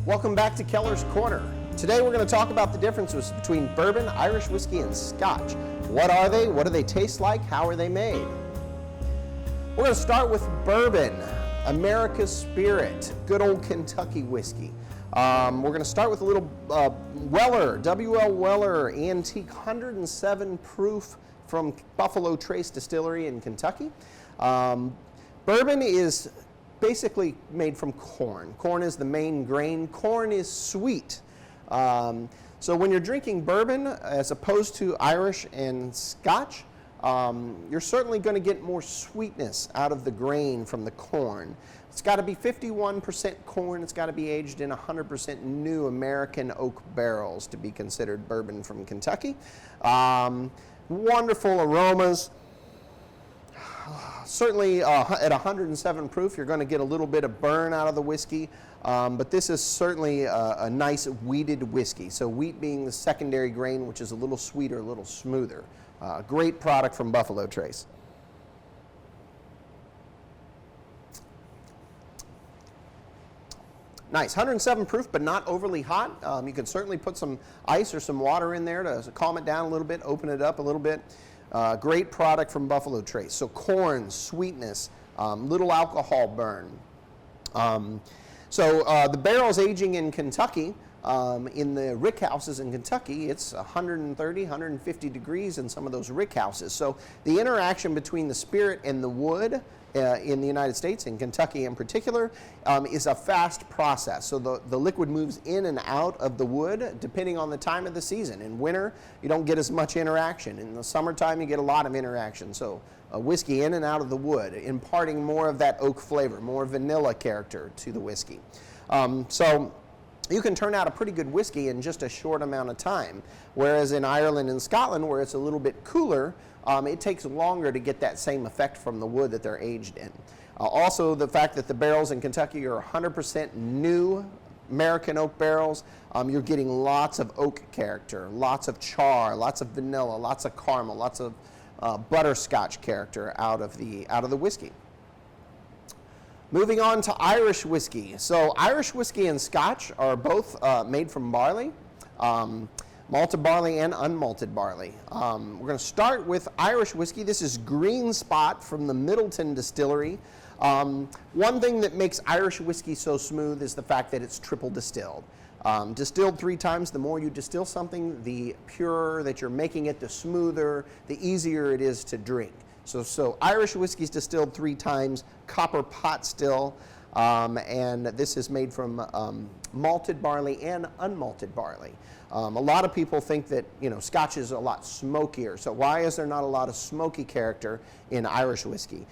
Welcome back to Keller's Corner. Today we're going to talk about the differences between bourbon, Irish whiskey, and Scotch. What are they? What do they taste like? How are they made? We're going to start with bourbon, America's spirit, good old Kentucky whiskey. We're going to start with a little Weller, W.L. Weller Antique 107 proof from Buffalo Trace Distillery in Kentucky. Bourbon is basically made from corn. Corn is the main grain. Corn is sweet. So when you're drinking bourbon, as opposed to Irish and Scotch, you're certainly going to get more sweetness out of the grain from the corn. It's got to be 51% corn. It's got to be aged in 100% new American oak barrels to be considered bourbon from Kentucky. Wonderful aromas. Certainly at 107 proof, you're going to get a little bit of burn out of the whiskey, but this is certainly a nice wheated whiskey. So wheat being the secondary grain, which is a little sweeter, a little smoother. Great product from Buffalo Trace. Nice, 107 proof, but not overly hot. You can certainly put some ice or some water in there to calm it down a little bit, open it up a little bit. Great product from Buffalo Trace. So corn, sweetness, little alcohol burn. The barrel's aging in Kentucky. In the rick houses in Kentucky, it's 130, 150 degrees in some of those rick houses. So the interaction between the spirit and the wood in the United States, in Kentucky in particular, is a fast process. So the liquid moves in and out of the wood depending on the time of the season. In winter, you don't get as much interaction. In the summertime, you get a lot of interaction. So whiskey in and out of the wood, imparting more of that oak flavor, more vanilla character to the whiskey. You can turn out a pretty good whiskey in just a short amount of time, whereas in Ireland and Scotland, where it's a little bit cooler, it takes longer to get that same effect from the wood that they're aged in. Also, the fact that the barrels in Kentucky are 100% new American oak barrels, you're getting lots of oak character, lots of char, lots of vanilla, lots of caramel, lots of butterscotch character out of the whiskey. Moving on to Irish whiskey. So Irish whiskey and Scotch are both made from barley, malted barley and unmalted barley. We're going to start with Irish whiskey. This is Green Spot from the Middleton Distillery. One thing that makes Irish whiskey so smooth is the fact that it's triple distilled. Distilled 3 times, the more you distill something, the purer that you're making it, the smoother, the easier it is to drink. So Irish whiskey is distilled 3 times, copper pot still, and this is made from malted barley and unmalted barley. A lot of people think that Scotch is a lot smokier. So why is there not a lot of smoky character in Irish whiskey?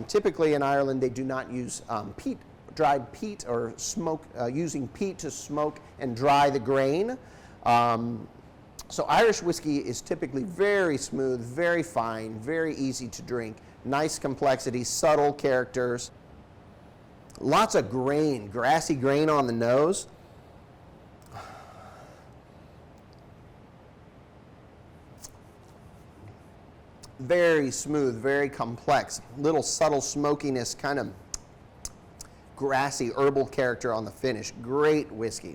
Typically in Ireland they do not use peat, dried peat, or smoke using peat to smoke and dry the grain. So Irish whiskey is typically very smooth, very fine, very easy to drink, nice complexity, subtle characters, lots of grain, grassy grain on the nose. Very smooth, very complex, little subtle smokiness, kind of grassy herbal character on the finish. Great whiskey.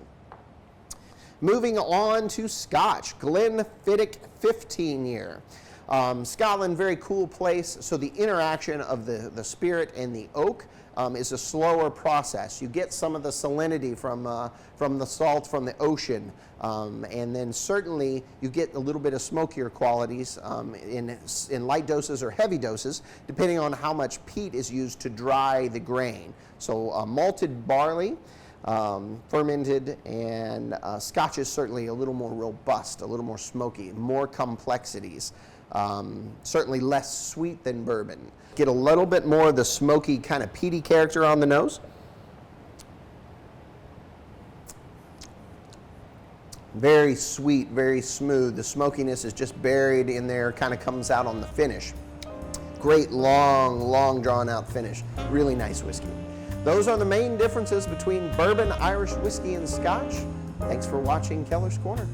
Moving on to Scotch, Glenfiddich 15-year. Scotland, very cool place, so the interaction of the spirit and the oak is a slower process. You get some of the salinity from the salt from the ocean, and then certainly you get a little bit of smokier qualities in light doses or heavy doses, depending on how much peat is used to dry the grain. So malted barley, fermented, and Scotch is certainly a little more robust, a little more smoky, more complexities. Certainly less sweet than bourbon. Get a little bit more of the smoky kind of peaty character on the nose. Very sweet, very smooth. The smokiness is just buried in there, kind of comes out on the finish. Great long drawn out finish. Really nice whiskey. Those are the main differences between bourbon, Irish whiskey, and Scotch. Thanks for watching Keller's Corner.